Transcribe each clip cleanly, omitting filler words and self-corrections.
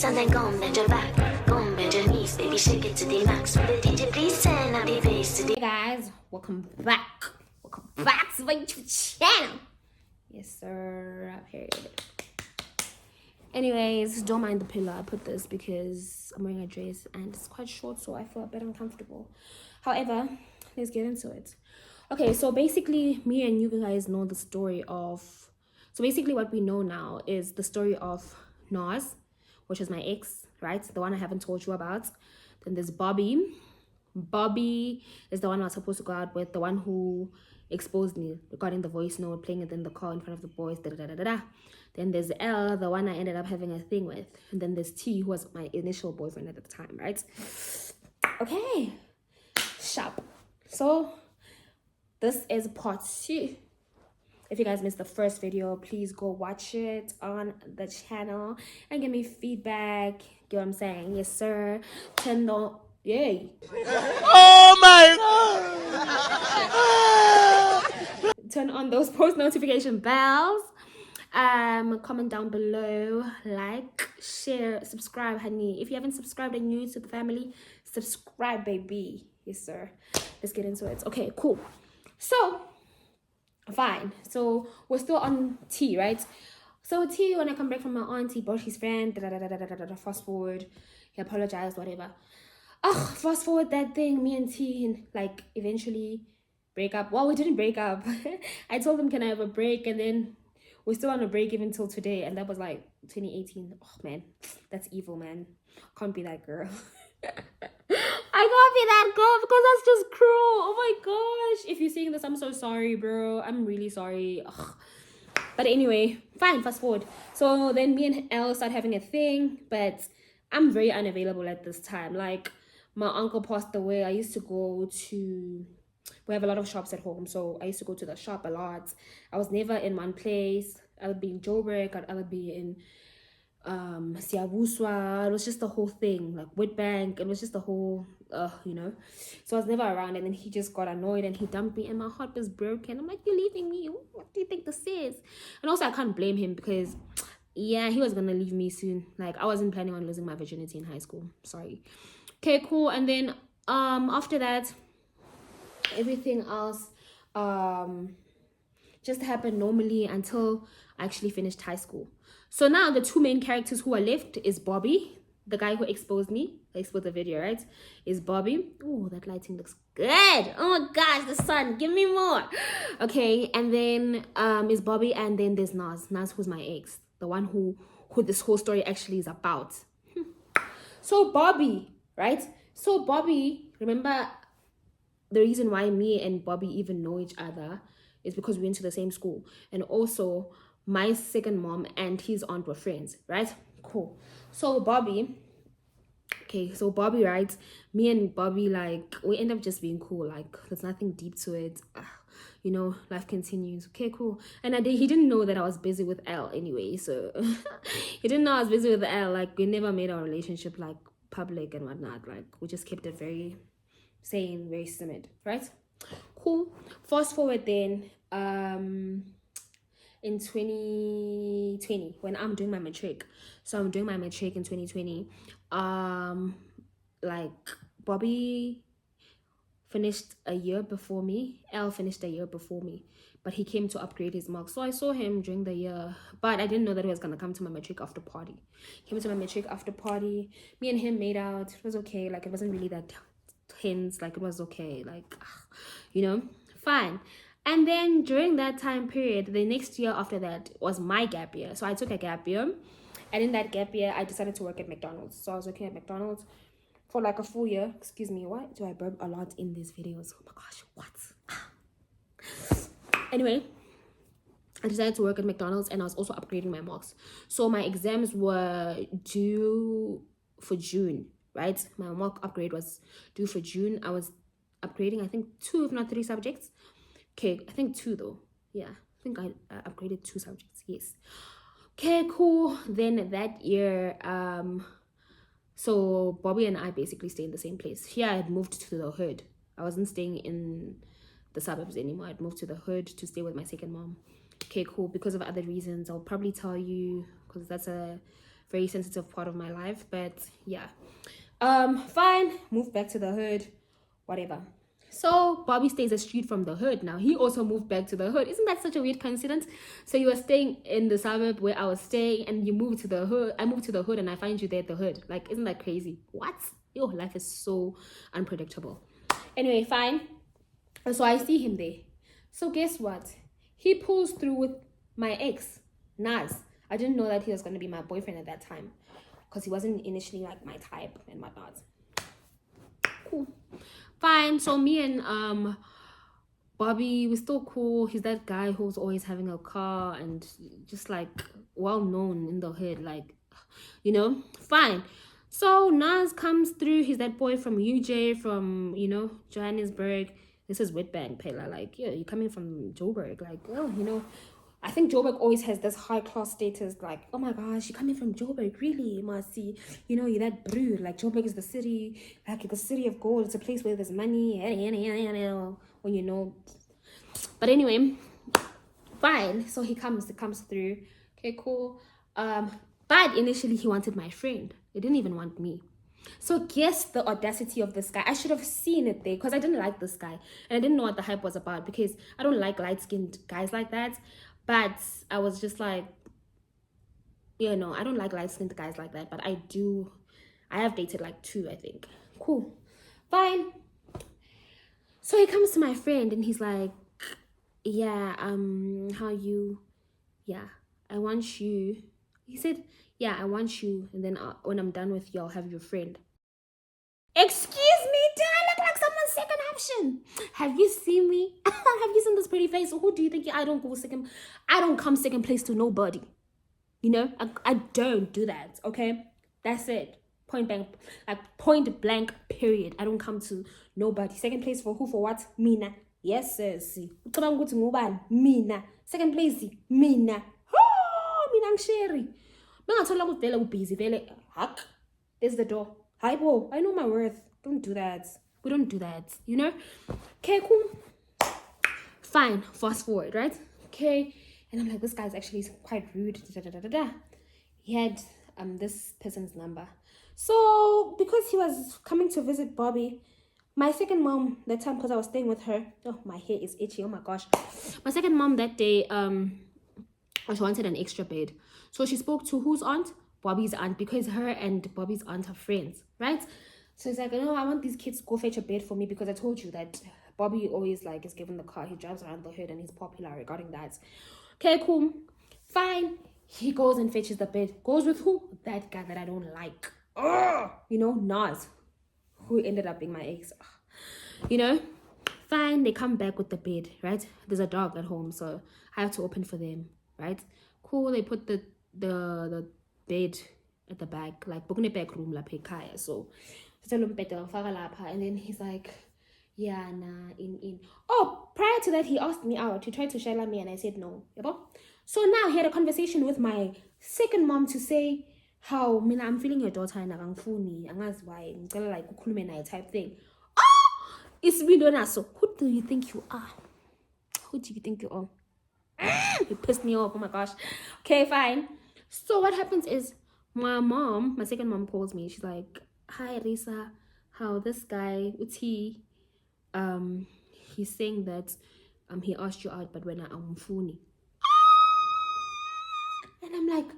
knees and then go and bend your back. Go and bend your knees, baby, shake it to the max. With the DJ, please send out the bass to the. Hey guys, welcome back. Welcome back to my YouTube channel. Yes, sir. Period. Anyways, don't mind the pillow. I put this because I'm wearing a dress and it's quite short, so I feel a bit uncomfortable. However, let's get into it. Okay, so basically, me and you guys know the story of. So basically, what we know now is the story of Nas, which is my ex, right? The one I haven't told you about. Then there's Bobby. Bobby is the one I was supposed to go out with, the one who exposed me regarding the voice note, playing it in the car in front of the boys, Then there's L, the one I ended up having a thing with. And then there's T, who was my initial boyfriend at the time, right? Okay. Sharp. So, this is part 2. If you guys missed the first video, please go watch it on the channel and give me feedback. You know what I'm saying? Yes, sir. Turn on... Yay. Oh my god! Turn on those post notification bells. Comment down below, like, share, subscribe, honey. If you haven't subscribed and new to the family, subscribe, baby. Yes, sir. Let's get into it. Okay, cool. So, fine. So, we're still on T, right? So, T, when I come back from my auntie, brought his friend, fast forward, he apologized, whatever. Fast forward that thing, me and T, like, eventually break up. Well, we didn't break up. I told him, can I have a break? And then we're still on a break even till today. And that was like 2018. Oh, man. That's evil, man. Can't be that girl. I can't be that girl because that's just cruel. Oh, my gosh. If you're seeing this, I'm so sorry, bro. I'm really sorry. Ugh. But anyway, fine. Fast forward. So then me and Elle start having a thing. But I'm very unavailable at this time. Like, my uncle passed away. I used to go to... We have a lot of shops at home, so I used to go to the shop a lot. I was never in one place. I would be in Joburg, I would be in Siabuswa. It was just the whole thing, like Witbank. It was just the whole, you know. So I was never around, and then he just got annoyed and he dumped me, and my heart was broken. I'm like, you're leaving me? What do you think this is? And also, I can't blame him because, yeah, he was gonna leave me soon. Like, I wasn't planning on losing my virginity in high school. Sorry. Okay, cool. And then after that, everything else just happened normally until I actually finished high school. So now the two main characters who are left is Bobby, the guy who exposed me, exposed the video, right? Is Bobby. Oh, that lighting looks good. Oh my gosh, the sun, give me more. Okay, and then is Bobby, and then there's Nas, who's my ex, the one who this whole story actually is about. So Bobby, right? So Bobby, remember, the reason why me and Bobby even know each other is because we went to the same school. And also, my second mom and his aunt were friends, right? Cool. So Bobby, right? Me and Bobby, like, we end up just being cool. Like, there's nothing deep to it. You know, life continues. Okay, cool. And he didn't know that I was busy with Elle anyway. So, he didn't know I was busy with Elle. Like, we never made our relationship, like, public and whatnot. Like, we just kept it very... saying very timid, right? Cool. Fast forward then, in 2020, when I'm doing my matric. So I'm doing my matric in 2020. Like, Bobby finished a year before me. Elle finished a year before me. But he came to upgrade his marks. So I saw him during the year. But I didn't know that he was going to come to my matric after party. He came to my matric after party. Me and him made out. It was okay. Like, it wasn't really that... hints, like, it was okay, like, you know, fine. And then during that time period, the next year after that was my gap year. So I took a gap year, and in that gap year I decided to work at McDonald's. So I was working at McDonald's for like a full year. Excuse me, why do I burp a lot in these videos? Oh my gosh, what? Anyway, I decided to work at McDonald's, and I was also upgrading my marks. So my exams were due for June, right? My mock upgrade was due for June. I was upgrading, I think, 2 if not 3 subjects. Okay, I think 2 though. Yeah, I think I upgraded 2 subjects. Yes. Okay, cool. Then that year, so Bobby and I basically stayed in the same place. Here I had moved to the hood. I wasn't staying in the suburbs anymore. I'd moved to the hood to stay with my second mom. Okay, cool. Because of other reasons, I'll probably tell you, because that's a very sensitive part of my life. But yeah, fine, moved back to the hood, whatever. So Bobby stays a street from the hood now. He also moved back to the hood. Isn't that such a weird coincidence? So you were staying in the suburb where I was staying, and you moved to the hood. I moved to the hood, and I find you there at the hood. Like, isn't that crazy? What? Your life is so unpredictable. Anyway, fine. So I see him there. So guess what? He pulls through with my ex, Naz. I didn't know that he was going to be my boyfriend at that time, because he wasn't initially like my type and whatnot. Cool. Fine. So me and Bobby, we're still cool. He's that guy who's always having a car and just like well known in the hood, like, you know. Fine. So Nas comes through. He's that boy from UJ, from, you know, Johannesburg. This is Witbank, Pela. Like, yeah, you're coming from Joburg. Like, oh, you know, I think Joburg always has this high class status. Like, oh my gosh, you're coming from Joburg, really? You must see, you know, you're that brood. Like, Joburg is the city, like the city of gold. It's a place where there's money. When you know. But anyway, fine. So he comes through. Okay, cool. But initially he wanted my friend. He didn't even want me. So guess the audacity of this guy. I should have seen it there, because I didn't like this guy. And I didn't know what the hype was about, because I don't like light-skinned guys like that. But I was just like, you know, I don't like light-skinned guys like that. But I have dated like 2, I think. Cool. Fine. So he comes to my friend and he's like, yeah, I want you. He said, yeah, I want you, and then when I'm done with you, I'll have your friend. Excuse me, do I look like someone's second option? Have you seen me? Have you seen this pretty face? Who do you think I don't come second place to nobody. You know, I don't do that, okay? That's it. Point blank, period. I don't come to nobody. Second place for who, for what? Mina. Yes, sis. Mina. Second place, Mina. Oh, Mina Sherry. Busy. There's the door. Hi, bo. I know my worth. Don't do that. We don't do that, you know? Okay, cool. Fine. Fast forward, right? Okay. And I'm like, this guy's actually quite rude. He had this person's number. So because he was coming to visit Bobby, my second mom that time, because I was staying with her. Oh, my hair is itchy. Oh my gosh. My second mom that day, she wanted an extra bed. So she spoke to whose aunt? Bobby's aunt, because her and Bobby's aunt are friends, right? So it's like, no, I want these kids to go fetch a bed for me, because I told you that Bobby always like is given the car. He drives around the hood and he's popular regarding that. Okay, cool. Fine. He goes and fetches the bed. Goes with who? That guy that I don't like. You know, Nas, who ended up being my ex. You know, fine. They come back with the bed, right? There's a dog at home, so I have to open for them, right? Cool. They put the bed at the back, like booking back room la kaya. So and then he's like, yeah, nah, in. Oh, prior to that, he asked me out. He tried to share me, and I said no. So now he had a conversation with my second mom to say how, Mina, I'm feeling your daughter and I'm funny, and that's why I'm gonna like type thing. Oh, it's me, so who do you think you are? Who do you think you are? He pissed me off. Oh my gosh. Okay, fine. So what happens is my second mom calls me. She's like, hi Risa, how this guy Uti, he's saying that he asked you out, but when I'm funny. And I'm like,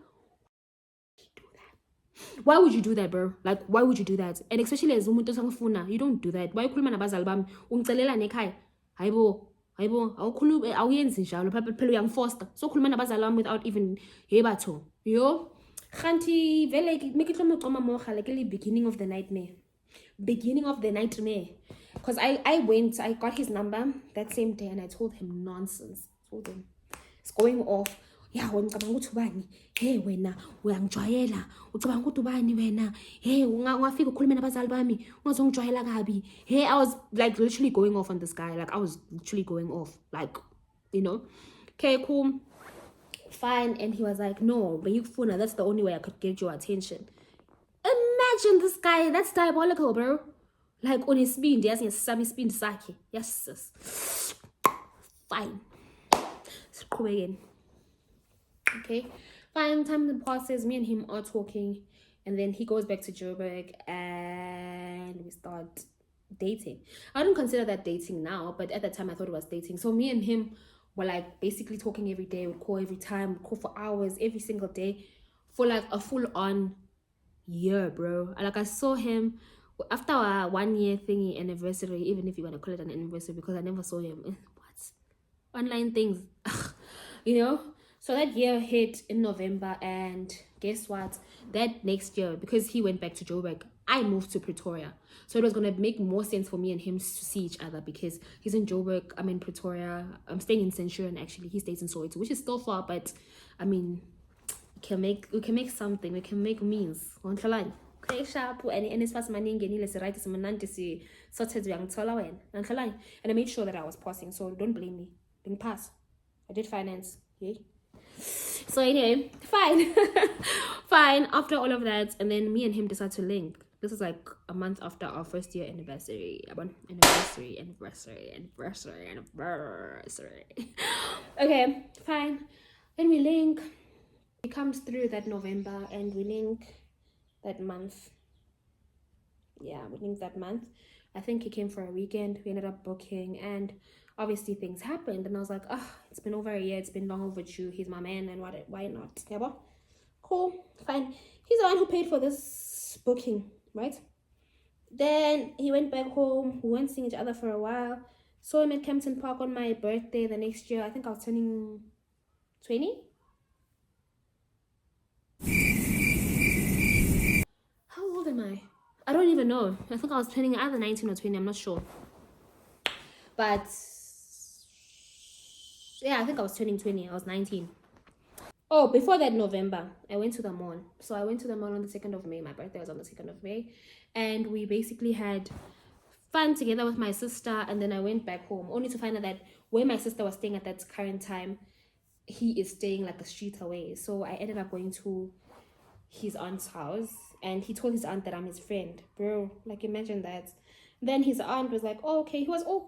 why would you do that, bro? Like, why would you do that? And especially as umuntu sangifuna, you don't do that. Why ukhuluma nabazali bami ungicelela nekhaya? Hayibo, awuyenzi njalo phela uyangfoster. So ukhuluma nabazali bami without even hebatho. Yo, khanti vele make it ucoma mocha like the beginning of the nightmare. Because I got his number that same day and I told him nonsense. Told him it's going off. Yeah, when ngicabanga ukuthi ubani, hey wena uyangijwayela, ucabanga ukuthi ubani wena, hey ungafika ukhulume nabazali bami, ungazongijwayela kabi. Hey, I was like literally going off on this guy. Like I was literally going off, like, you know. Okay, cool, fine. And he was like, no, but you phone, that's the only way I could get your attention. Imagine this guy. That's diabolical, bro. Like on his spin, there's some spin sake. Yes, sis. Fine. Let's go again. Okay, Fine, time passes, me and him are talking, and then he goes back to Joburg and we start dating. I don't consider that dating now, but at the time I thought it was dating. So me and him were like basically talking every day. We'd call every time, we'd call for hours, every single day for like a full on year, bro. Like I saw him after our 1 year thingy anniversary, even if you want to call it an anniversary, because I never saw him. What? Online things, you know? So that year hit in November, and guess what? That next year, because he went back to Joburg, I moved to Pretoria. So it was going to make more sense for me and him to see each other, because he's in Joburg, I'm in Pretoria. I'm staying in Centurion, actually. He stays in Soweto, which is still far, but I mean, we can make something. We can make means. Okay, sharp. And it's fast money and right is mananti sorted young tola and I made sure that I was passing, so don't blame me. Didn't pass. I did finance. Okay. So anyway, fine. Fine. After all of that, and then me and him decided to link. This is like a month after our first year anniversary. Anniversary. Okay, fine. Then we link. He comes through that November and we link that month. Yeah, we linked that month. I think he came for a weekend. We ended up booking, and obviously things happened, and I was like, it's been over a year, it's been long overdue. He's my man, and why not? Yeah, but cool, fine. He's the one who paid for this booking, right? Then he went back home. We weren't seeing each other for a while. Saw him at Kempton Park on my birthday the next year. I think I was turning 20. How old am I? I don't even know. I think I was turning either 19 or 20. I'm not sure. But yeah, I think I was turning 20. I was 19. Oh, before that November, I went to the mall. So I went to the mall on the 2nd of May. My birthday was on the 2nd of May. And we basically had fun together with my sister. And then I went back home, only to find out that where my sister was staying at that current time, he is staying like a street away. So I ended up going to his aunt's house, and he told his aunt that I'm his friend. Bro, like imagine that. Then his aunt was like, oh, okay,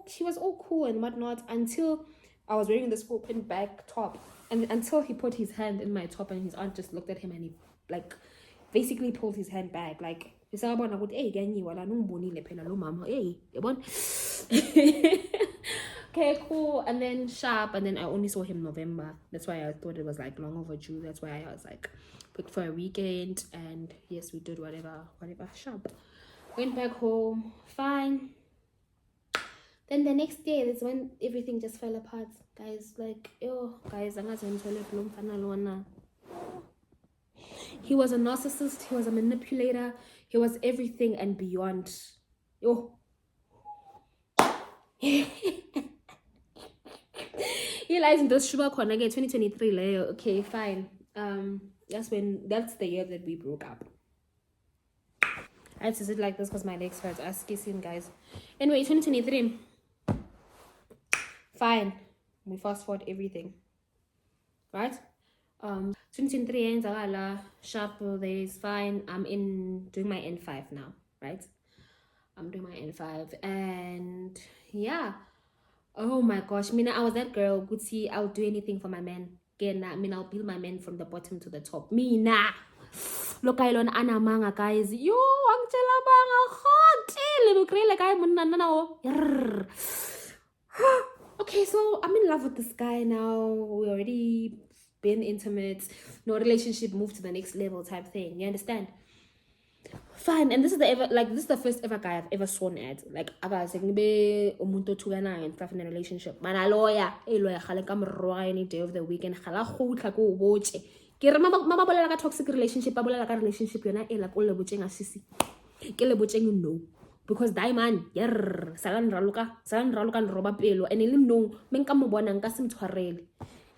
she was all cool and whatnot, until I was wearing this open back top, and until he put his hand in my top, and his aunt just looked at him and he like basically pulled his hand back, like okay, cool. And then sharp, and then I only saw him November. That's why I thought it was like long overdue. That's why I was like booked for a weekend, and yes, we did whatever sharp. Went back home, fine. Then the next day, that's when everything just fell apart, guys. Like, guys, he was a narcissist, he was a manipulator, he was everything and beyond. He lies in those sugar corner again, 2023 layer. Okay, fine. That's the year that we broke up. I had to sit like this because my legs hurt. Ask kissing, guys. Anyway, 2023. Fine. We fast forward everything. Right? 2023 sharp days, fine. I'm doing my N5 now, right? I'm doing my N5, and yeah. Oh my gosh, I was that girl. Good see, I'll do anything for my man. I'll build my man from the bottom to the top. Look, I learn Anna Manga, guys. Yo, Angela Banga hot. Okay, so I'm in love with this guy now. We already been intimate. No relationship, move to the next level type thing. You understand? Fine. And this is the first ever guy I've ever sworn at. Like, I was like, maybe umuntu tugana and stuff in a relationship. Man, a lawyer, any day of the weekend. Ke re mama bolela ka toxic relationship, ba bolela ka relationship yona e la ko le botseng a sisi ke le botseng no, because diamond salan raloka roba pelo and le no men ka mo bona nka se mtshwarele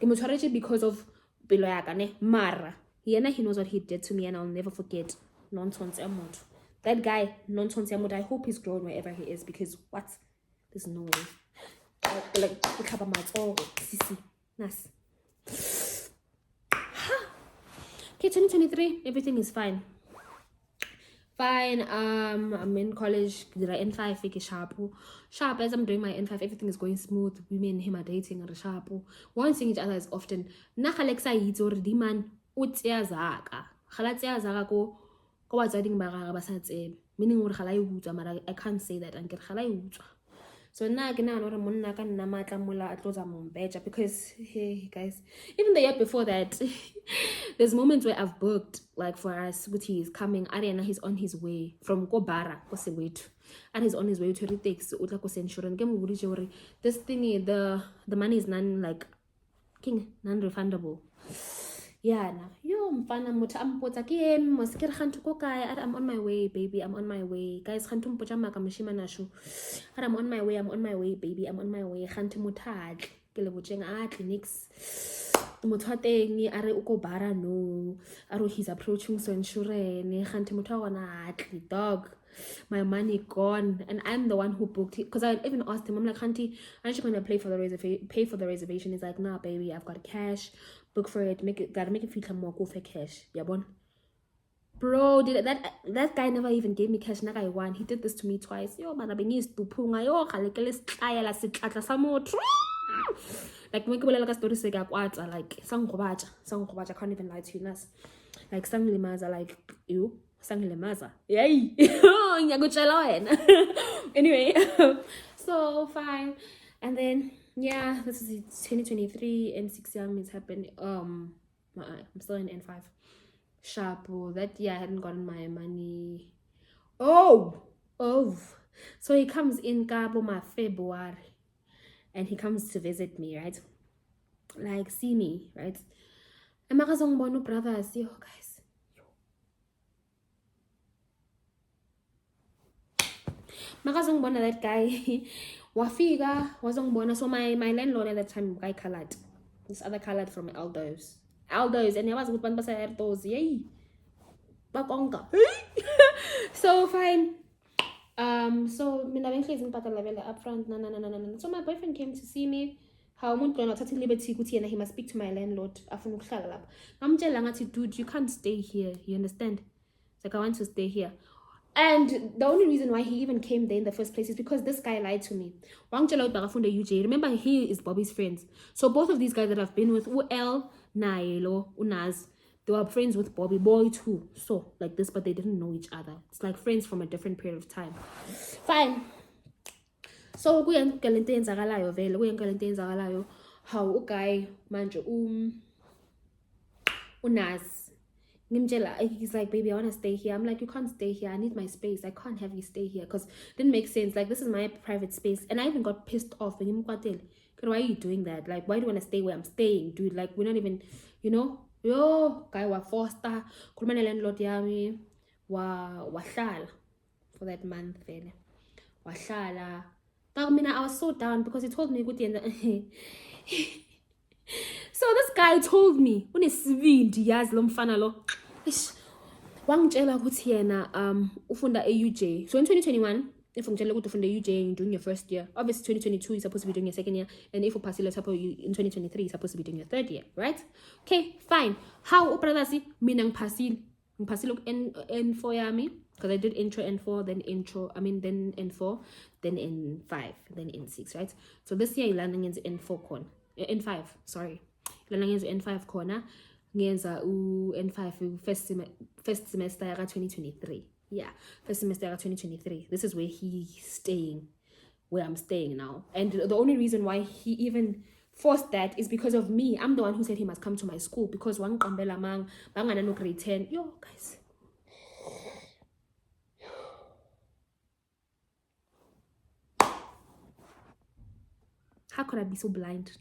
ke mo tshwaretse because of pelo ya ka ne mara yena he knows what he did to me, and I'll never forget. Nonsense ya motho, that guy, nonsense ya motho. I hope he's grown wherever he is, because what, there's no way like khaba matso sisi nas. Okay, 2023, everything is fine. I'm in college, did I N5 fake sharp as I'm doing my N5, everything is going smooth. We and him are dating at sharp. We're seeing each other as often. Nakhalexa yitso re di man o tseya zaka gala tseya zaka ko batswading ba gagwe ba sa tsebe meaning gore gala e utswa mara I can't say that and gala e utswa. So now I know gore monna ka nna matla mola a tloza mombeja because hey guys, even the year before that there's moments where I've booked like for us with he is coming Ariana, he's on his way from Kobara ko Soweto and he's on his way to Ritex utla ko insurance ke mo boditse gore this thingy the money is non-refundable. Yeah, na yo mfana motho ampotsa ke em mo se ke re ganto ko kae I'm on my way baby, I'm on my way guys. Ganto mpotsa maka moshima nasho I'm on my way baby, I'm on my way. Ganto mothatl ke le botseng a clinics motho a teng a re o ko bara no a re he's approaching so insurance. Ganto motho a gona atli dog, my money gone and I'm the one who booked it because I even asked him, I'm like, auntie, aren't you gonna pay for the reservation? He's like, nah baby, I've got cash, book for it, gotta make it feel more go for cash. Yeah, bon. Bro, that guy never even gave me cash. Naga one, he did this to me twice. Yo man, abengis tupunga yo galekele stlaya sitlatla sa motho. Like when ke bolela ka story se ka kwatsa like sanggobatsa, can't even lie to you nas. Like sanglimaza like you sanglimaza. Yay. Ngiyakutshela wena. Anyway, so fine. And then yeah, this is 2023 N6 Young is happening. I'm still in N5. Sharp. That year I hadn't gotten my money. Oh. So he comes in Cabo my February. And he comes to visit me, right? Like see me, right? And makazongbona brother, see you guys. Makazongbona that guy. Wafika wazongbona. So my landlord at that time, guy colored. This other colored from Aldo's, and he was with one Erdos. Yay. Bakonga. So fine. So mina bengihlezi ngibhadala vele upfront. No. So my boyfriend came to see me. How umuntu lona uthatha liberty ukuthi yena he must speak to my landlord afuna ukuhlala lapha. Ngamtshela ngathi dude, you can't stay here. You understand? It's like I want to stay here. And the only reason why he even came there in the first place is because this guy lied to me. Wangtshela ukuthi bakafunde UJ. Remember, he is Bobby's friends. So both of these guys that I've been with, U-El, Naelo, Unaz, they were friends with Bobby Boy too. So like this, but they didn't know each other. It's like friends from a different period of time. Fine. So kuyenkalento eyenzakalayo vele, kuyenkalento eyenzakalayo how uguy manje Unaz he's like, baby, I want to stay here. I'm like, you can't stay here. I need my space. I can't have you stay here because it didn't make sense. Like, this is my private space. And I even got pissed off. Why are you doing that? Like, why do you want to stay where I'm staying, dude? Like, we're not even, you know? Yo, guy wa foster. Kulumane landlord yami wahlala for that month vele. Wahlala. I was so down because he told me so this guy told me unesibindi yazi lo mfana lo wangitshela ukuthi yena ufunda e-UJ. So in 2021 if ungitshela ukuthi ufunda e-UJ and you're doing your first year, obviously 2022 you're supposed to be doing your second year, and if you pass in 2023 you're supposed to be doing your third year, right? Okay, fine. How ubrother mina ngiphasile N4 yami because I did intro N4, then then N4, then N5, then N6, right? So this year learning is N5, sorry. Learning is N5 corner. Ngenza N5 first semester 2023. Yeah, first semester 2023. This is where he's staying, where I'm staying now. And the only reason why he even forced that is because of me. I'm the one who said he must come to my school because one kambela mang bangana no grade 10. Yo guys. How could I be so blind?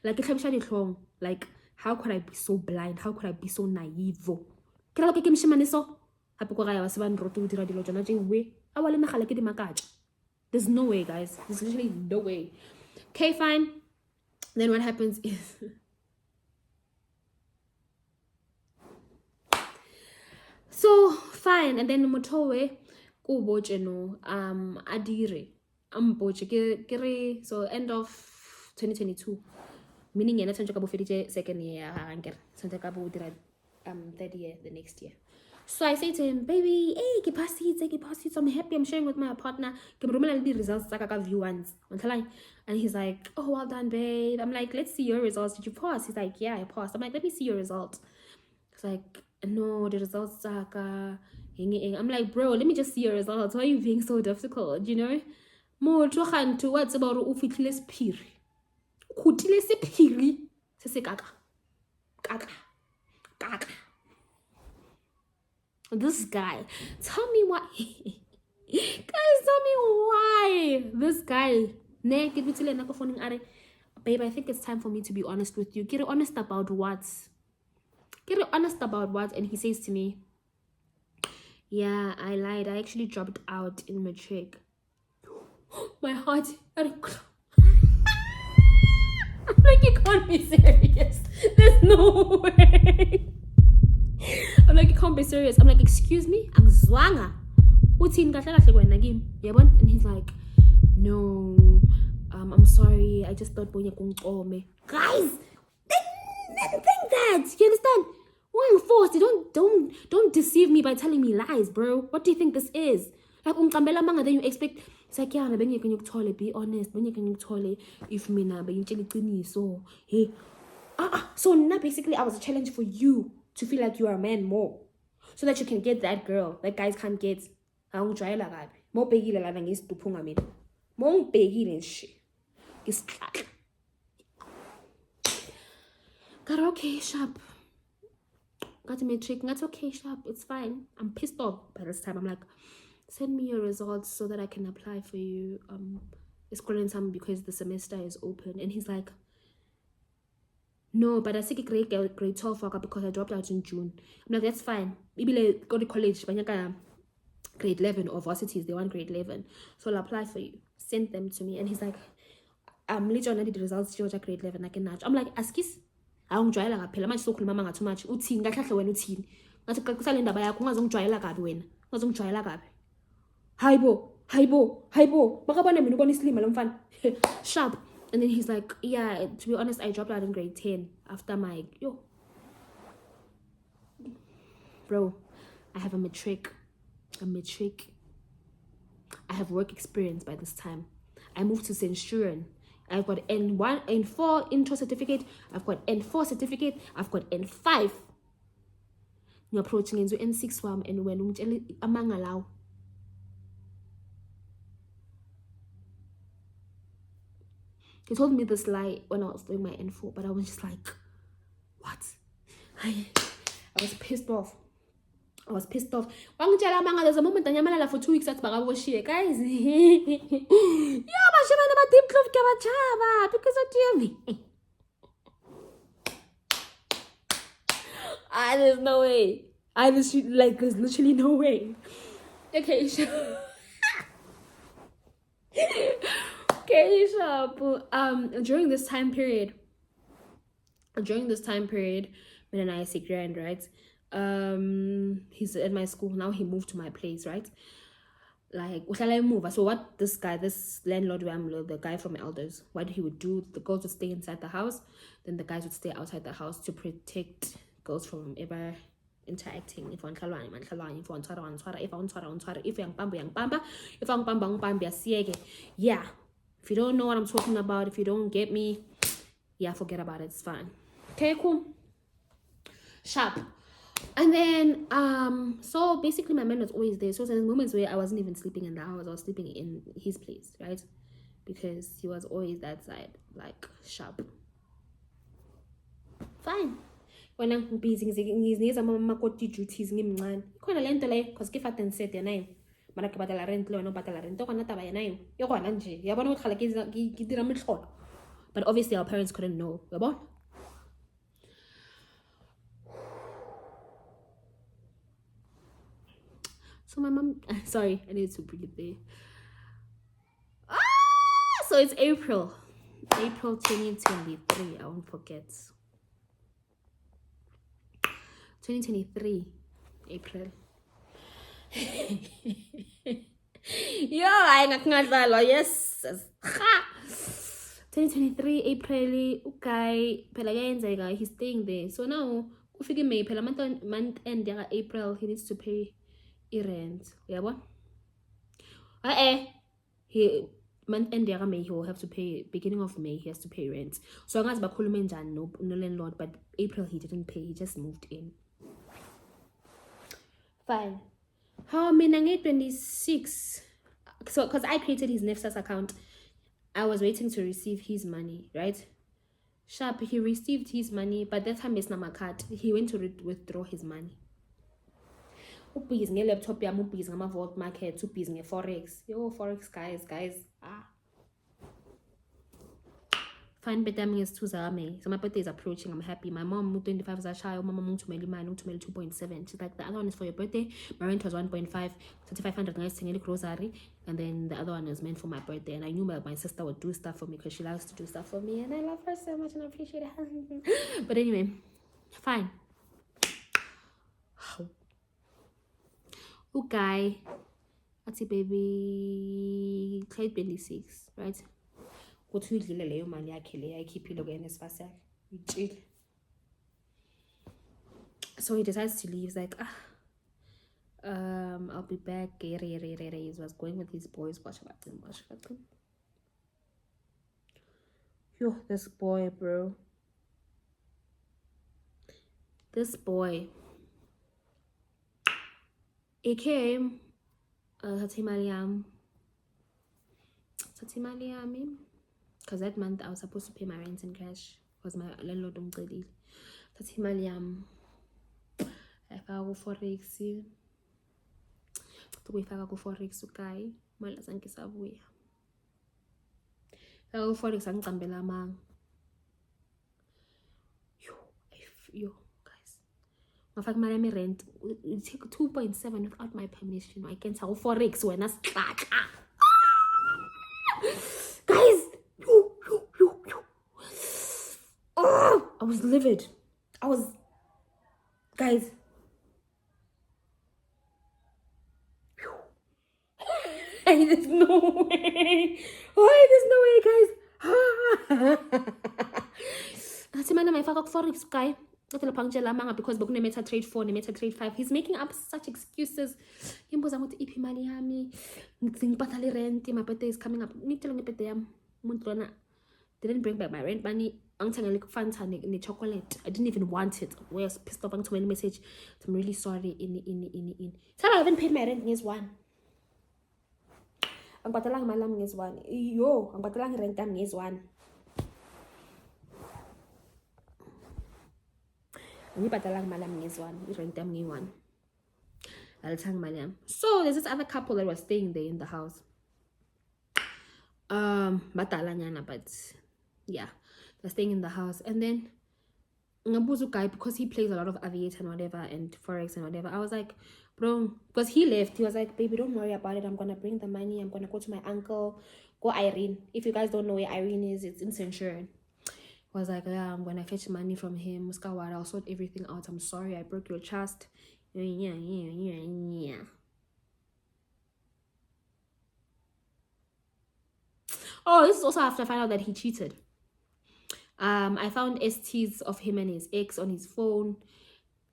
Like how could I be so blind? How could I be so naive? There's no way, guys. There's literally no way. Okay, fine. Then what happens is so fine, and then motowe ko boche no adire amboche kere so end of 2022, meaning yena tshwanetse ka bo feditse second year ya hankere tshwanetse ka bo dira third year the next year. So I say to him, baby, hey, ke passed. I'm happy. I'm sharing with my partner. Ke romela the results tsaka ka view once. And he's like, oh, well done, babe. I'm like, let's see your results. Did you pass? He's like, yeah, I passed. I'm like, let me see your results. He's like, no, the results tsaka. I'm like, bro, let me just see your results. Why are you being so difficult? You know? Mo to what's about ufitlile sephiri. Khutile sephiri. Se kaka. Kaka. This guy, tell me why. Guys, tell me why this guy. Babe, I think it's time for me to be honest with you. Get honest about what? And he says to me, yeah, I lied. I actually dropped out in matric. My heart. I'm like, you can't be serious. There's no way. I'm like, you can't be serious. I'm like, excuse me? I'm zwanga. And he's like, no, I'm sorry. I just thought guys, they think that. You understand? Why I'm forced? Don't deceive me by telling me lies, bro. What do you think this is? Like then you expect it's like, yeah, ben you can be honest, ben you can if me na so hey. So now basically I was a challenge for you to feel like you are a man more. So that you can get that girl that guys can't get. More begile lana ngisituphunga mina. More begile nje. Ngisikhala. Got okay, sharp. Got a matric. That's okay, sharp. It's fine. I'm pissed off by this time. I'm like, send me your results so that I can apply for you. It's calling time because the semester is open. And he's like, no, but I think grade 12 because I dropped out in June. I'm like, that's fine. Maybe like go to college, grade 11 or varsities, they want grade 11. So I'll apply for you. Send them to me. And he's like, I'm literally the results Georgia grade 11. I can match. I'm like, askis. I don't try like a so cool mama too much. Utin, got when utin. Not a calendar by a kung try like a win. Wasn't try like a Hybo. Makabana minugoni slim alone fun. Sharp. And then he's like, yeah, to be honest, I dropped out in grade 10 after my bro, I have a matric. I have work experience by this time. I moved to Centurion. I've got N1, N4 intro certificate. I've got N4 certificate. I've got N5. You're approaching into N6 farm and when amangalaw. He told me this lie when I was doing my N4, but I was just like, what? I was pissed off. There's a moment I for 2 weeks at Bagawoshi, guys. Yeah, but deep club because of me. There's no way. There's literally no way. Okay, sure. Okay, sure. During this time period, when I say grand, right? He's at my school now. He moved to my place, right? Like, what shall I move? So what this landlord, the guy from Elders, what he would do, the girls would stay inside the house, then the guys would stay outside the house to protect girls from ever interacting. If one yeah. If you don't know what I'm talking about, if you don't get me, yeah, forget about it. It's fine. Okay, cool. Sharp. And then, so basically my man was always there. So there's moments where I wasn't even sleeping in the house. I was sleeping in his place, right? Because he was always that side, like, sharp. Fine. When I'm busy, he's duties, because give at and set your name. But obviously our parents couldn't know. So my mom, sorry, I need to breathe there. So it's April 2023. I won't forget. 2023 April. Yo, I ngakungadlalwa, yes. 2023 April, okay, phela kuyenzeka, he's staying there. So now Ufike May phela month end yaka April he needs to pay rent. Yabo? He month end yaka May he will have to pay, beginning of May he has to pay rent. So angazi bakhulume njani no landlord, but April he didn't pay, he just moved in. Fine. How mina 26. So because I created his Nefsas account, I was waiting to receive his money, right? Sharp, he received his money, but that time it's not my card. He went to withdraw his money. Ubhizi nge-laptop yami, ubhizi ngama-vault market, ubhizi nge-forex. Yo, forex guys. Fine, but that means 2 zame. So my birthday is approaching. I'm happy. My mom 25 is a child. My mom tumeli mine, tumeli 2.7. She's like, the other one is for your birthday. My rent was 1.5, 3,500 guys singing grocery, and then the other one is meant for my birthday. And I knew my sister would do stuff for me because she likes to do stuff for me, and I love her so much and I appreciate it. But anyway, fine. Okay, that's it, baby. Clyde 26, right? What you did leyo mali yakhe le ayikhiphile kuNSFAS yakhe utshile. So he decides to leave. He's like, I'll be back. He was going with his boys. Yo, this boy, bro. This boy. He came. Tatimaliam. Because that month I was supposed to pay my rent in cash because my landlord umcedile. Thatha imali yami ayifaka ku-forex. Ukuyifaka ku-forex ugayi imali azange isabuya. Faka ku-forex angicambela amanga. Yo guys. Ngafaka imali yami rent. You take 2.7 without my permission. I can't tell forex wena sihlaka. Guys. I was livid. Guys. There's no way. Why? There's no way, guys. That's man, my fuck forex guy. Because Meta trade 4, Meta trade 5. He's making up such excuses. Yimboza ukuthi iphi imali yami. Ngibhatala rent, my birthday is coming up. Ngitshela ngibirthday yami. Umuntu lona didn't bring back my rent money. Angithengele Fanta ne chocolate. I didn't even want it. I was pissed off. Angithumela message. I'm really sorry. So I haven't paid my rent ngez one. Angibhadalanga imali yami ngez one. Yo, angibhadalanga rent yami ngez one. Angibhadalanga imali yami ngez one. Rent yami nge one. Alithanga imali yami. So there's this other couple that was staying there in the house. Badalanyana, but yeah. Staying in the house, and then ngabuza guy because he plays a lot of aviator and whatever and forex and whatever. I was like, bro, because he left. He was like, baby, don't worry about it. I'm gonna bring the money. I'm gonna go to my uncle. Go Irene. If you guys don't know where Irene is, it's in Centurion. I was like, yeah, I'm gonna fetch money from him. I'll sort everything out. I'm sorry, I broke your trust. Yeah. Oh, this is also after I found out that he cheated. I found STs of him and his ex on his phone.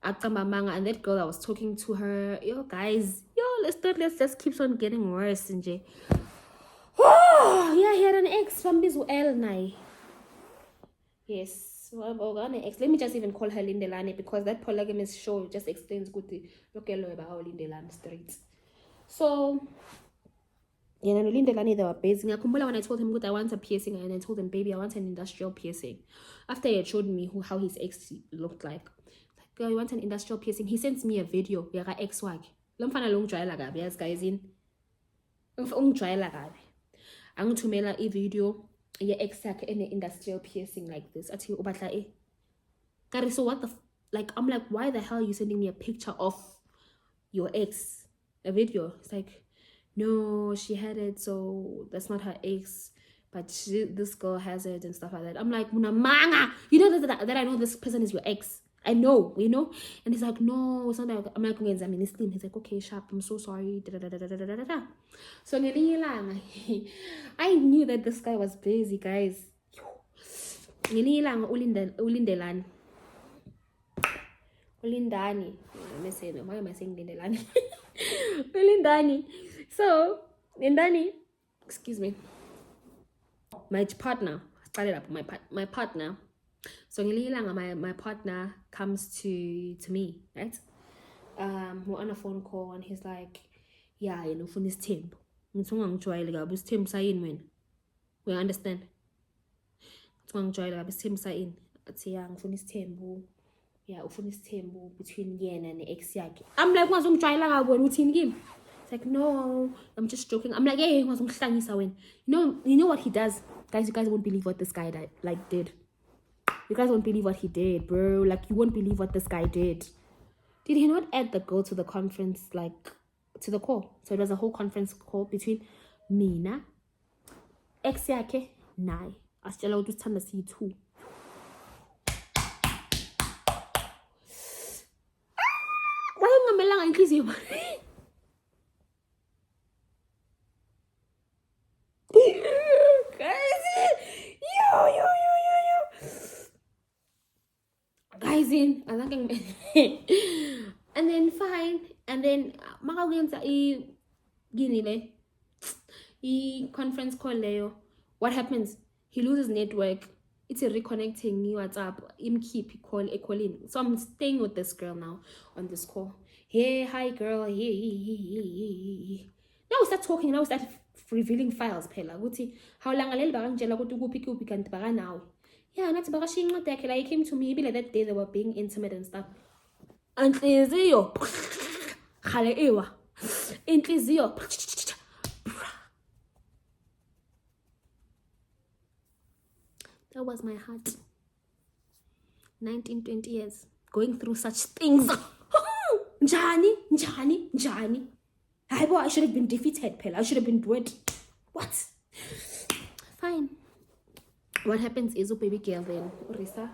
And that girl I was talking to her. Yo, guys. Let's just keeps on getting worse. Oh, yeah, he had an ex from this L Nai. Yes. Let me just even call her Lindelani because that polygamous show just explains good about Lindelani streets. So yeah, and Lindelani, they were basing. I remember when I told him, I want a piercing, and I told him, baby, I want an industrial piercing. After he had showed me how his ex looked like, girl, you want an industrial piercing? He sends me a video. Yaka ex wag. Lomfana long dry lagabe, yes, guys in. Long dry lagabe. I'm going to mail a video. Your ex yak any industrial piercing like this. I tell you, Obatla eh. So what the like? I'm like, why the hell are you sending me a picture of your ex? A video. It's like, no, she had it, so that's not her ex, but this girl has it and stuff like that. I'm like, Munamanga, you know that I know this person is your ex. I know, you know? And he's like, no, it's not like, I'm like, he's like, okay, Sharp, I'm so sorry. So I knew that this guy was busy, guys. Ulindani. Why am I saying Lindelani? Ulindani. So, Lindani, excuse me. My partner started up my partner. So my partner comes to me, right? We're on a phone call and he's like, yeah, you know, for this temp. We understand? Yeah, between yen and ex yakhe. I'm like, it's like, no, I'm just joking. I'm like, hey, you know what he does? Guys, you guys won't believe what this guy did. You guys won't believe what he did, bro. Like, you won't believe what this guy did. Did he not add the girl to the conference, like, to the call? So it was a whole conference call between Mina, ex yakhe, naye. Asitshela ukuthi uthanda siyi-2. Wayengamelanga inhliziyo. Guys, in and then fine, and then makawenza conference call leyo. What happens? He loses network. It's a reconnecting WhatsApp. Keep calling. So I'm staying with this girl now on this call. Hey, hi girl. Hey. Now we start talking. Now we start revealing files. Phela ukuthi how long alele bakangitshela ukuthi kuphi kanti baka now. Yeah, nathi bakashiya incwadi yakhe la. He came to me maybe that day they were being intimate and stuff. Inhliziyo khale ewa. Inhliziyo. That was my heart. 19-20 years going through such things. Njani. I should have been defeated, Pella. I should have been dead. What? Fine. What happens is, baby girl then, Risa.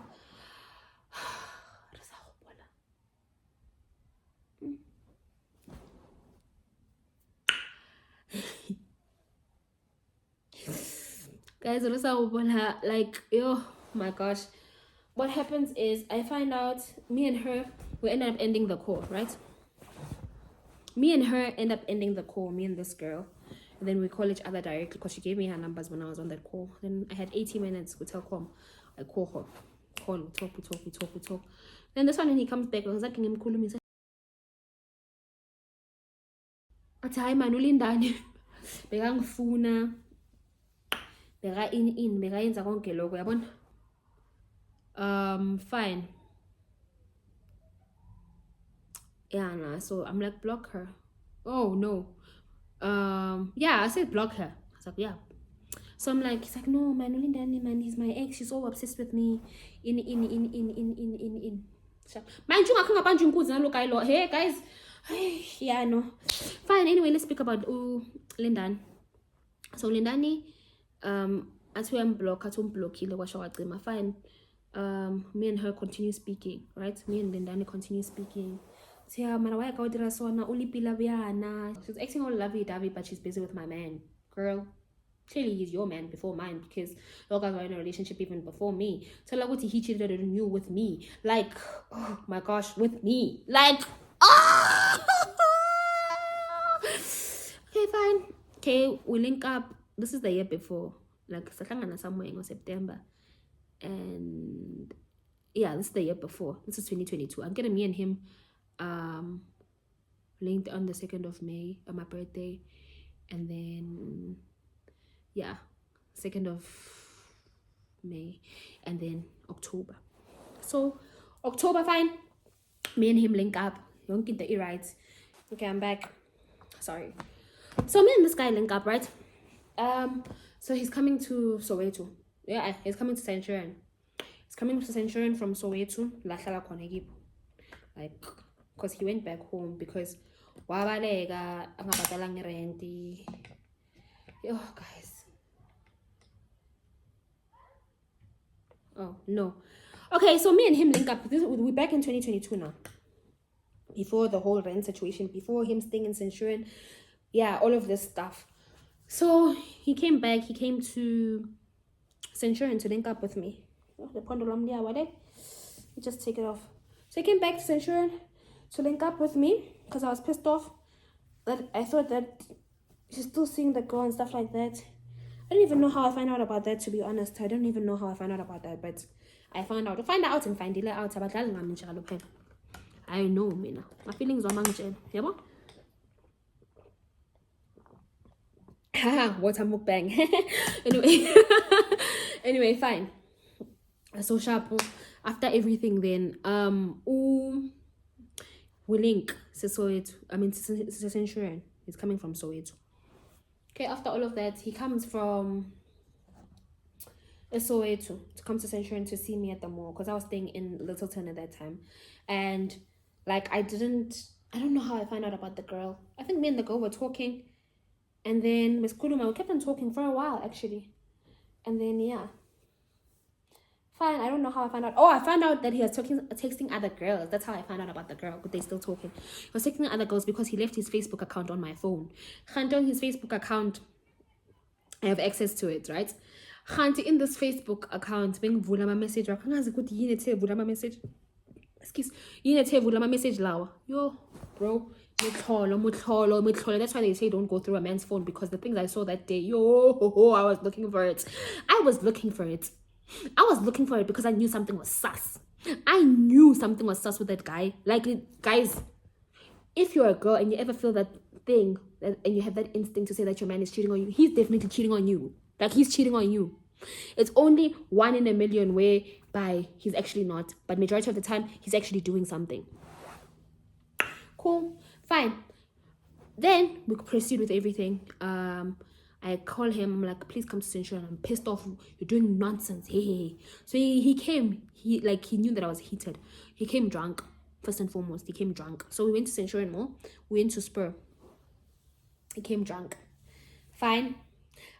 Guys, Risa, like, oh my gosh. What happens is, I find out, me and her, we end up ending the call, right? Me and her end up ending the call, me and this girl. And then we call each other directly because she gave me her numbers when I was on that call. Then I had 80 minutes with Telkom. I call her. We talk. Then this one, when he comes back, I was like, I'm cool. He said, hi, Manulindani. Bekangifuna. Beka in. Beka yenza konke lokho, yabona? Fine. Yeah, nah. So I'm like, block her. Oh no. Yeah, I said block her. I was like, yeah. So I'm like, he's like, no, man, Ulindani, man, he's my ex. She's so obsessed with me. In. Mind you, hey guys. Yeah, no. Fine. Anyway, let's speak about Lindani. So Lindani, as we block, fine. Me and her continue speaking, right? Me and Lindani continue speaking. She's acting all lovey-dovey, but she's busy with my man. Girl, clearly he's your man before mine, because you guys were in a relationship even before me. So like, what he cheated on you with me? Like, oh my gosh, with me? Like, ah! Okay, fine. Okay, we link up. This is the year before. Like, somewhere in September. And yeah, this is the year before. This is 2022. I'm getting me and him linked on the 2nd of May on my birthday, and then yeah, 2nd of May, and then October. So October, fine, me and him link up. You don't get the right. Okay, I'm back. Sorry. So me and this guy link up, right? So he's coming to Soweto. Yeah, he's coming to Centurion. He's coming to Centurion from Soweto. Like, because he went back home because wabaleka angabhadalanga rent. Oh guys. Oh no. Okay, so me and him link up. We're back in 2022 now. Before the whole rent situation, before him staying in Centurion, yeah, all of this stuff. So he came back. He came to Centurion to link up with me. Oh, the pondolam there, what? Just take it off. So She came back to Centurion to link up with me because I was pissed off that I thought that she's still seeing the girl and stuff like that. I don't even know how I found out about that, to be honest. I don't even know how I found out about that, but I found out. Find out and find it out. I know, mina. My feelings are mangel. Yeah, what a mukbang. Anyway, fine. So sharp. After everything, then we link Soweto. I mean, Centurion. He's coming from Soweto. Okay, after all of that, he comes from Soweto to come to Centurion to see me at the mall because I was staying in Littleton at that time, and like I don't know how I found out about the girl. I think me and the girl were talking, and then Miss Kuluma, we kept on talking for a while actually, and then yeah. Fine, I don't know how I found out. Oh, I found out that he was texting other girls. That's how I found out about the girl, but they're still talking. He was texting other girls because he left his Facebook account on my phone. Khanto, his Facebook account, I have access to it, right? Khanti, in this Facebook account, being vula my message, excuse, vula my message lawa. Yo, bro, mutlolo. That's why they say don't go through a man's phone, because the things I saw that day, I was looking for it. I was looking for it because I knew something was sus. I knew something was sus with that guy. Like, guys, if you're a girl and you ever feel that thing, and you have that instinct to say that your man is cheating on you, he's definitely cheating on you. Like, he's cheating on you. It's only 1 in a million whereby he's actually not. But majority of the time, he's actually doing something. Cool. Fine. Then we proceed with everything. I call him, I'm like, please come to Centurion. I'm pissed off. You're doing nonsense. Hey. So he came. He knew that I was heated. He came drunk. First and foremost, he came drunk. So we went to Centurion Mall. We went to Spur. He came drunk. Fine.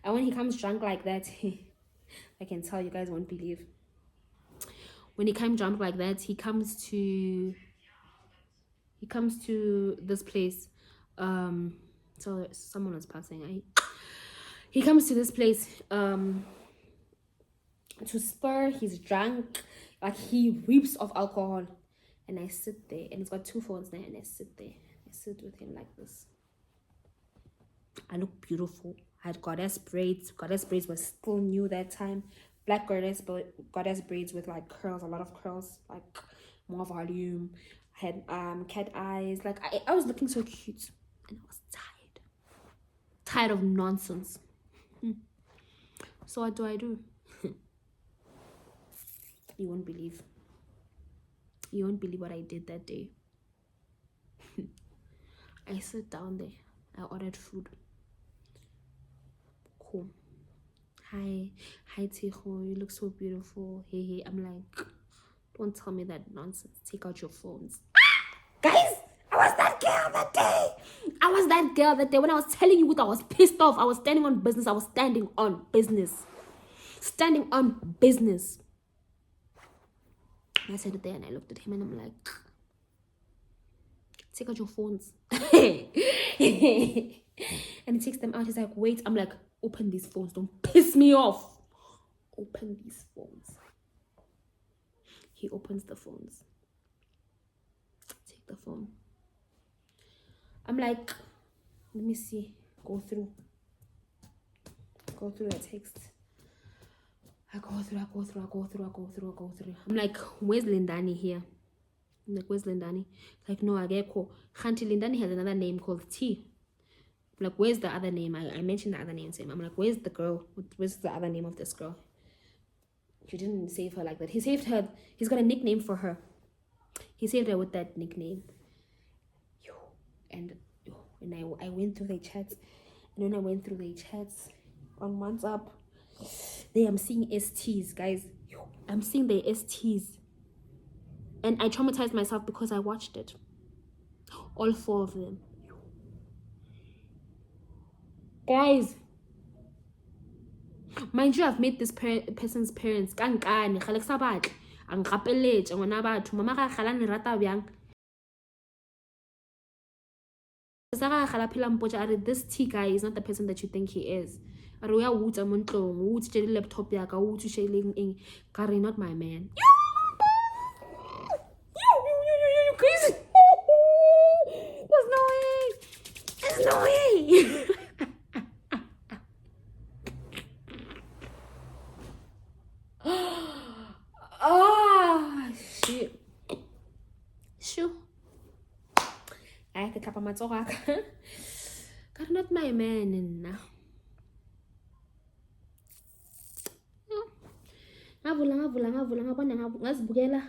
And when he comes drunk like that, I can tell you guys won't believe. When he came drunk like that, he comes to this place. So someone was passing. He comes to this place to Spur. He's drunk, like he reeks of alcohol, and I sit there, and he's got 2 phones there, and I sit there. I sit with him like this. I look beautiful. I had goddess braids. Goddess braids was still new that time. Black goddess braids with like curls, a lot of curls, like more volume. I had cat eyes. Like I was looking so cute, and I was tired of nonsense. So what do I do? You won't believe what I did that day. I sat down there. I ordered food. Cool. Hi Tiho, you look so beautiful. Hey. I'm like, don't tell me that nonsense. Take out your phones. Guys, I was that girl that day. When I was telling you what, I was pissed off. I was standing on business. And I said it there and I looked at him and I'm like, take out your phones. And he takes them out. He's like, wait. I'm like, open these phones. Don't piss me off. Open these phones. He opens the phones. Take the phone. I'm like, let me see. Go through the text. I go through. I'm like, where's Lindani here? I'm like, where's Lindani? Like, no, I get call. Khanti, Lindani has another name called T. I'm like, where's the other name? I mentioned the other name to him. I'm like, where's the girl? Where's the other name of this girl? He didn't save her like that. He saved her. He's got a nickname for her. He saved her with that nickname. And I went through the chats. And when I went through the chats on WhatsApp, I'm seeing STs, guys. I'm seeing the STs. And I traumatized myself because I watched it. All 4 of them. Guys, mind you, I've met this person's parents. Kankane, khalek sabat. Ang kapeletse ngwana batho. Mama ga khala ni rata byang. This T guy is not the person that you think he is. Laptop not my man. hlapa matsogo a ka God, not my man now. ngavula ngabona ngazibukela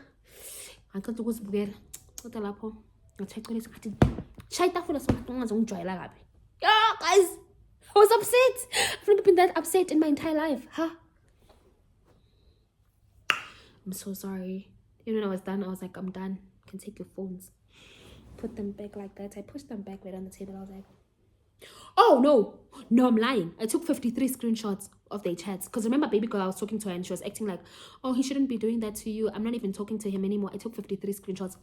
ngaqeda ukuzibukela kodwa lapho ngathecelisa ngathi shaya itafula sonke ungazongijwayela kabi. Yeah, guys, I was upset. I've never been that upset in my entire life. I'm so sorry. Even when I was done, I was like, I'm done. You can take your phones. Put them back like that. I pushed them back right on the table. I was like, oh no, I'm lying. I took 53 screenshots of their chats because remember baby girl, I was talking to her and she was acting like, oh, he shouldn't be doing that to you. I'm not even talking to him anymore. I took 53 screenshots.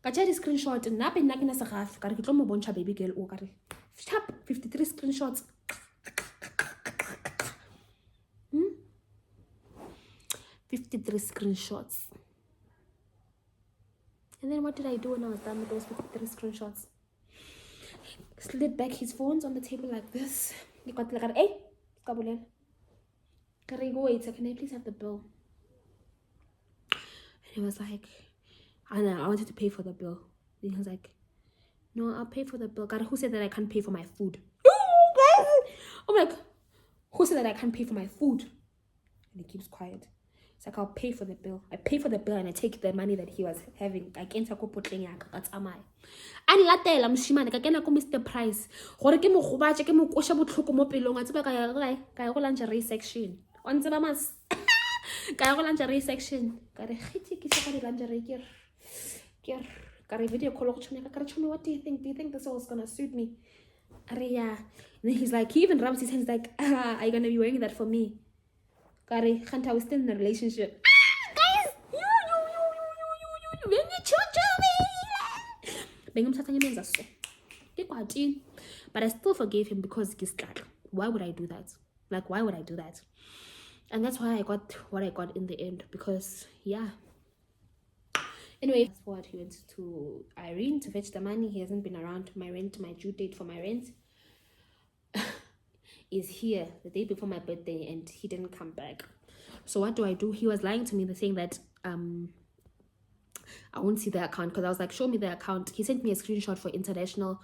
Kachari screenshot and nape nakina sakaf kare kitlo mo boncha baby girl o kare sharp 53 screenshots. 53 screenshots. And then what did I do when I was done with those 53 screenshots? Slid back his phones on the table like this. He got like, hey, Kabulen. Wait, can I please have the bill? And he was like, Anna, I wanted to pay for the bill. And he was like, no, I'll pay for the bill. God, who said that I can't pay for my food? I'm like, who said that I can't pay for my food? And he keeps quiet. It's like, I'll pay for the bill. I pay for the bill and I take the money that he was having. I can't go put that's am I. And latela mshimane ka kena ko Mr Price. Gore ke mo gobatse ke mo kosha botlhoko mo pelong a tseba ka go lingerie section. On tseba mas. Ka go lingerie section. Ka re khiti ke sa ka di lingerie ke ka re video call go tshwana ka re tshwane, what do you think? Do you think this all is going to suit me? Are yeah. And then he's like, he even rubs his hands like, are you going to be wearing that for me? Kare, Khanta, we're still in a relationship. Guys, but I still forgave him because why would I do that? Like, why would I do that? And that's why I got what I got in the end, because yeah. Anyway, fast forward, he went to Irene to fetch the money. He hasn't been around. My due date for my rent is here the day before my birthday, and he didn't come back. So what do? He was lying to me, saying that I won't see the account, because I was like, show me the account. He sent me a screenshot for international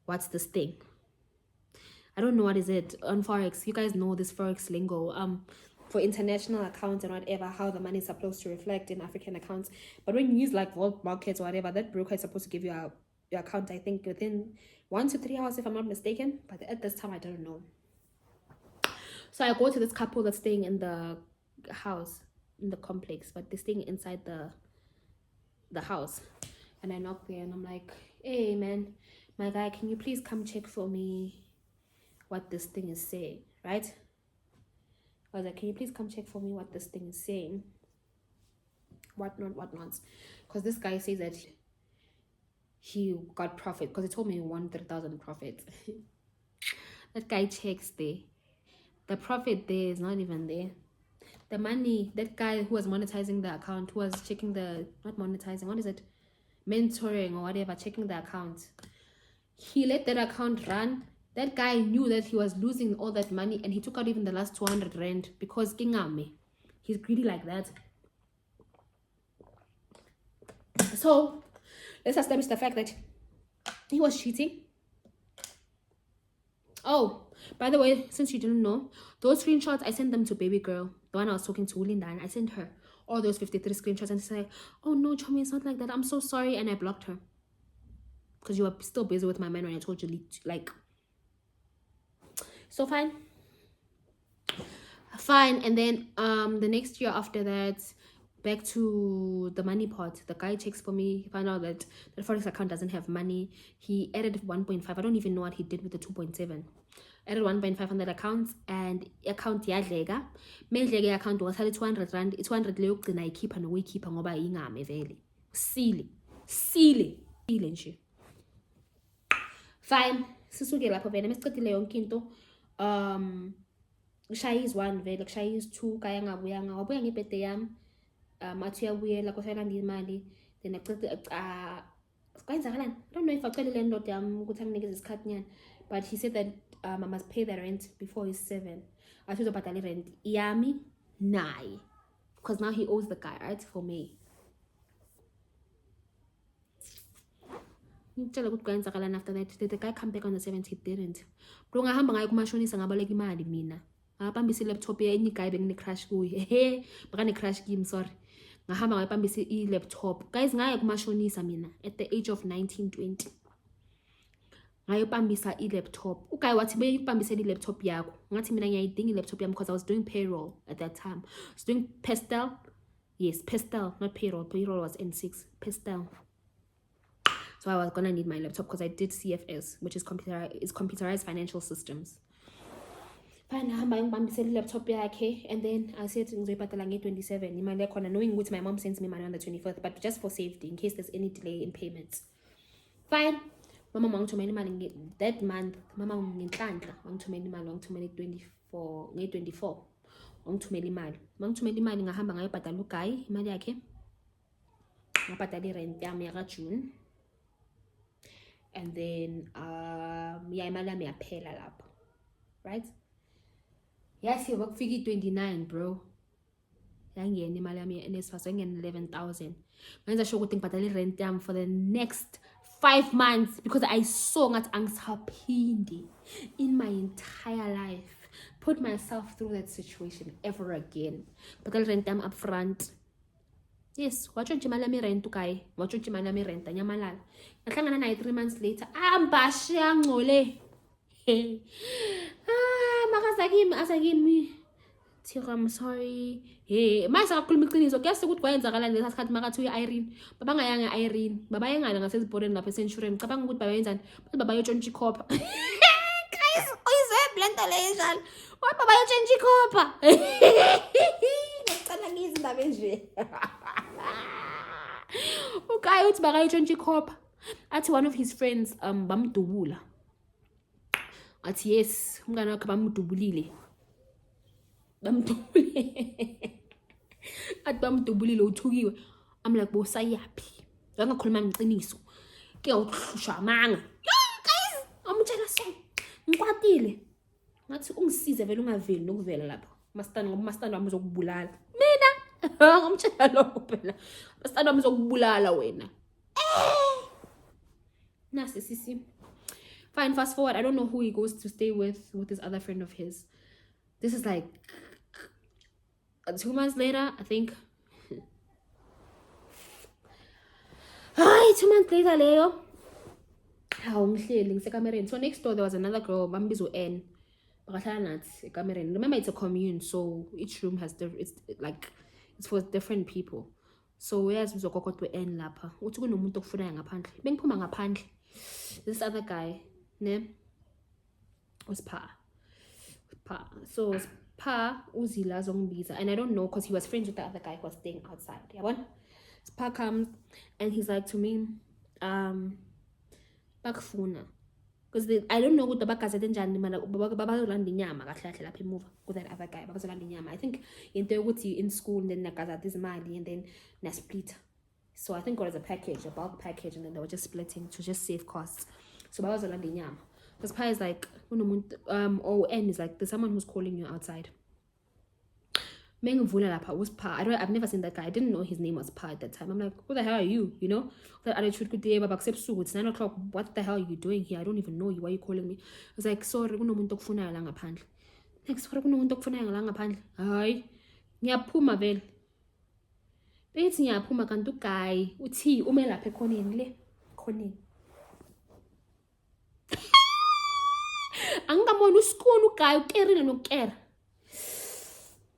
what's this thing? I don't know what is it on Forex. You guys know this Forex lingo. For international accounts and whatever, how the money is supposed to reflect in African accounts. But when you use like World Markets or whatever, that broker is supposed to give you your account, I think, within 1 to 3 hours, if I'm not mistaken. But at this time, I don't know. So I go to this couple that's staying in the house, in the complex, but they're staying inside the house. And I knock there and I'm like, hey man, my guy, can you please come check for me what this thing is saying, right? I was like, can you please come check for me what this thing is saying? Whatnot. Because this guy says that he got profit, because he told me he won 3,000 profit. That guy checks there. The profit there is not even there. The money, that guy who was monetizing the account, who was checking not monetizing, what is it? Mentoring or whatever, checking the account. He let that account run. That guy knew that he was losing all that money, and he took out even the last 200 rand because kingame. He's greedy like that. So let's establish the fact that he was cheating. Oh, by the way, since you didn't know, those screenshots, I sent them to baby girl, the one I was talking to, Linda, and I sent her all those 53 screenshots, and she's like, oh no, Chomi, it's not like that, I'm so sorry. And I blocked her because you were still busy with my man when I told you, like, so fine. And then the next year after that, back to the money pot, the guy checks for me. He found out that the Forex account doesn't have money. He added 1.5. I don't even know what he did with the 2.7. Added 1.5 on that account, and account yadlega medlege account was 200 rand. 200 leyo gcina ikhipha nokuyikhipha ngoba ingame vele sile nje. Fine, sisuke lapho vele mesicedile yonke into. Kushaya is 1 vele, kushaya is 2, kaya ngabuyanga wabuya ngebirthday yami. Athi uyabuyela kosalanda imali, then kwenzakalani. I don't know if acelile ndoda yami ukuthi anginikeze isikhathi nyana, but he said that I must pay the rent before he's 7. I should have paid the rent yami naye, because now he owes the guy, right, for me. ngitshela ukuthi kwayenzakalani after that. Did the guy come back on the 7th? He didn't. Bro ngahamba ngayo kumashonisa ngabaleka imali mina. Ngapambisa i-laptop yenye guy bengine-crash kuye. Bakane-crash kimi, sorry. Ngahamba ngayipambisa i-laptop. Guys ngaye kumashonisa mina at the age of 19, 20. Ngayipambisa i-laptop. Uguy wathi beyipambisa i-laptop yakho. Ngathi mina ngiyayidinga i-laptop yami because I was doing payroll at that time. I was doing Pestel. Yes, Pestel, not payroll. Payroll was N6. Pestel. So I was gonna need my laptop because I did CFS, which is computerized financial systems. Fine, ngihamba ngibambise i-laptop yakhe, and then I said ngizoyibhadala nge-27 imali yakhona, knowing ukuthi my mom sends me money on the 24th, but just for safety in case there's any delay in payments. Fine. Mama wangithumela imali that month. Mama ngenhlanhla wangithumela imali, wangithumela nge-24 wangithumela imali. Mangithumela imali ngahamba ngayobhadala uguy imali yakhe. Ngabhadala i-rent yami yaka-June. And then imali yami yaphela lapho. Right? Yes, you work figure 29, bro. Yangena imali yami ye-NSFAS yangena 11,000. Ngenza sure ukuthi ngibhadala i-rent yami for the next 5 months because I saw ngathi angisaphindi in my entire life put myself through that situation ever again. Bhadala rent yami up front. Yes, watsho nje imali yami rent uguy, watsho nje imali yami rent anyamalala. Ngahlangana naye 3 months later, ambashi angcole. Makazakimi asakimi. Thira, I'm sorry. Hey, mase akakhuluma iqiniso. Kuyase ukuthi kwayenzakalani lesa sikhathi makathi uyi-Irene. Baba ngayanga Irene. Baba yengana ngasezibhodeni lapha eSenturion. Ngicabanga ukuthi baba yenzani? Baba yotshontsha ikhopha. Guys, uyizwe blender le njalo. Why baba yotshontsha ikhopha? Ngicela ngizindaba nje. Okay, uthi baka yotshontsha ikhopha. Athi one of his friends bamdubula. Athi yes, umngane wakhe bamdubulile. Athi bamdubulile uthukiwe. I'm like, bo sayaphi? Wangakhuluma ngiqiniso. Ke ukuhlusha amanga. Guys, amtshela so. Ngikwatile. Ngathi ungisize vele ungaveli nokuvela lapha. Mastandi wami uzokubulala. Mina ngamtshela lokho phela. Mastandi wami uzokubulala wena. Nasi sisi. Fine, fast forward. I don't know who he goes to stay with this other friend of his. This is like 2 months later, I think. Hi, 2 months later, Leo. So next door there was another girl, Bambizo N. Remember, it's a commune, so each room has it's for different people. So whereas we go to N lapa, this other guy, ne, was Pa. So Pa uzila zongbiza, and I don't know because he was friends with the other guy who was staying outside. Yeah, Pa comes and he's like to me, bakufuna. Because I don't know what the bakaza denjani mana babazolanda inyama kahle kahle lapha emuva with that other guy babazolanda inyama. I think into ukuthi in school and then nakaza this mali and then na split. So I think it was a package, a bulk package, and then they were just splitting to just save costs. So babazolanda inyama. Because Pa is like, N is like, there's someone who's calling you outside. Mengvula lapha was Pa. I've never seen that guy. I didn't know his name was Pa at that time. I'm like, who the hell are you? You know? That attitude could be about accept su. It's 9 o'clock. What the hell are you doing here? I don't even know you. Why are you calling me? I was like, sorry, kunomuntu okufuna la ngaphandle. Like, sorry, kunomuntu okufuna la ngaphandle. Hayi. Ngiyaphuma vele. Bethi ngiyaphuma kanti uguy uthi ume lapha ekhoneni le. Khoneni. Angabona usikuni uguy ukerile nokukera.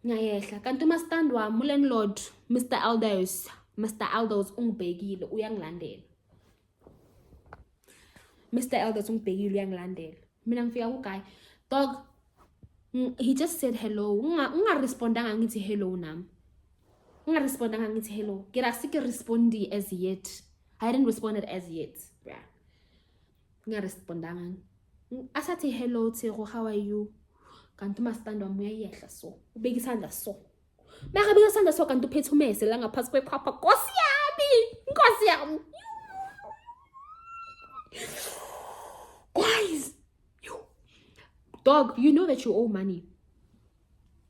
Ngayehla kanti umastandi wami ulandlord Mr. Aldos ungibhekile uyangilandela. Mr. Aldos ungibhekile uyangilandela. Mina ngifika kuguy dog, he just said hello. Ungarespondanga ngithi hello nami. Ungarespondanga ngithi hello. Ngira respondi as yet. I hadn't responded as yet. Yeah. Ungarespondanga. Asathi hello Thero, how are you? Kanti umastandi wami uyayehla so. Ubeka isandla so. Makabeka isandla so kanti uphethe umese la ngaphansi kwekhapha. Nkosi yami. Guys, dog, you know that you owe money.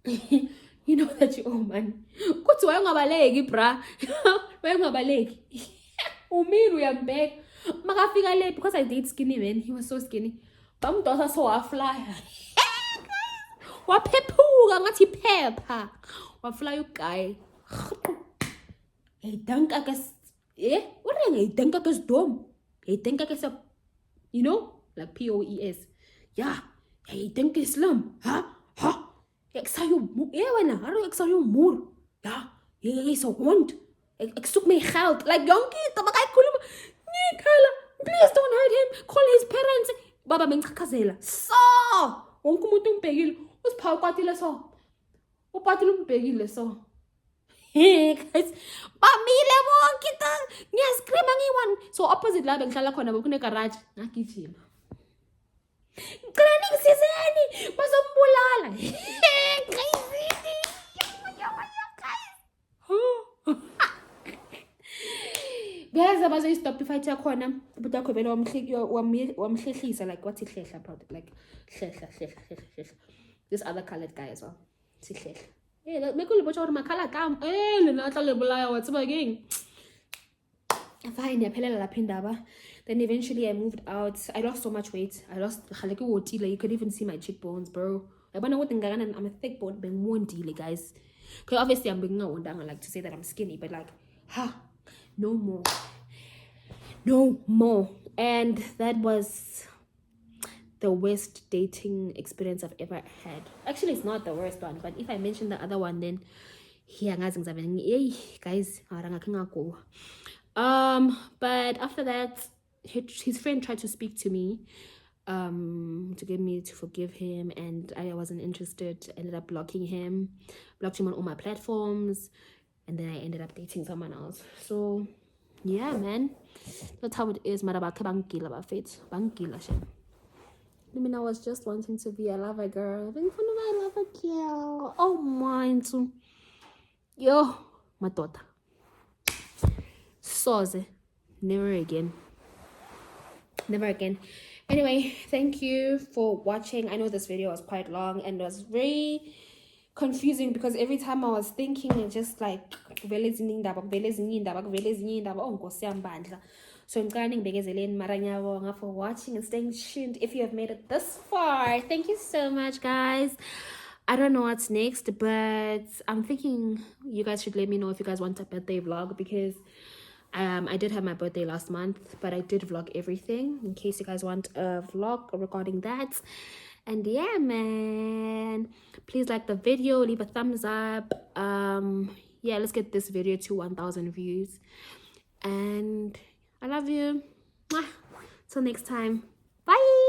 You know that you owe money. Kuthi wayengabaleki bra. Wayengabaleki. Umini uyambeka. Makafika late because I did skinny man. He was so skinny. Bamdosa so wafly. Waphepuka ngathi phepha. Wafly uguy. Hey danka ke what are you danka ke dom? Hey danka ke sa you know like POES. Yeah. Hey danka Islam. Ha? Ek sal jou wena, haro ek sal jou moer. Ja. Jy is 'n hond. Ek soek my geld. Like jonkie, tabak hy khuluma. Nee, Carla, please don't hurt him. Call his parents. Baba mengichakazela. So, wonke umuntu umbhekile. Usiphawu kwatile so. Upatile umbhekile so. Hey guys, bamile bonke ta. Ngiyascreama ngiyi-one. So opposite la bengihlala khona bekune garage. Ngagijima. Ngicela ningisizeni. Bazombulala. Crazy. Guys, abazoyistop ifight yakhona but akhwebela wamhlehlisa like wathi hlehla about like hlehla this other colored guy as well sihlehla mekule botsha gore makhala kam lena tla le bolaya wa tseba keng fine yaphelela lapha indaba. Then eventually I moved out. I lost so much weight. I lost like you could even see my cheekbones, bro. I'm a thick bone bengwondile, guys. Because obviously I'm being I like to say that I'm skinny, but like no more. And that was the worst dating experience I've ever had. Actually, it's not the worst one, but if I mention the other one, then guys. But after that, his friend tried to speak to me to get me to forgive him, and I wasn't interested. Ended up blocking him on all my platforms, and then I ended up dating someone else. So yeah, man, that's how it is. I mean, I was just wanting to be a lover girl. Being fun of a lover girl. Oh my too. Yo, my daughter. Soze. Never again. Anyway, thank you for watching. I know this video was quite long and was very confusing because every time I was thinking it's just like so I'm for watching and staying tuned. If you have made it this far, thank you so much, guys. I don't know what's next, but I'm thinking you guys should let me know if you guys want a birthday vlog, because I did have my birthday last month, but I did vlog everything in case you guys want a vlog regarding that. And yeah, man, please like the video, leave a thumbs up. Yeah, let's get this video to 1,000 views, and I love you. Till next time, bye.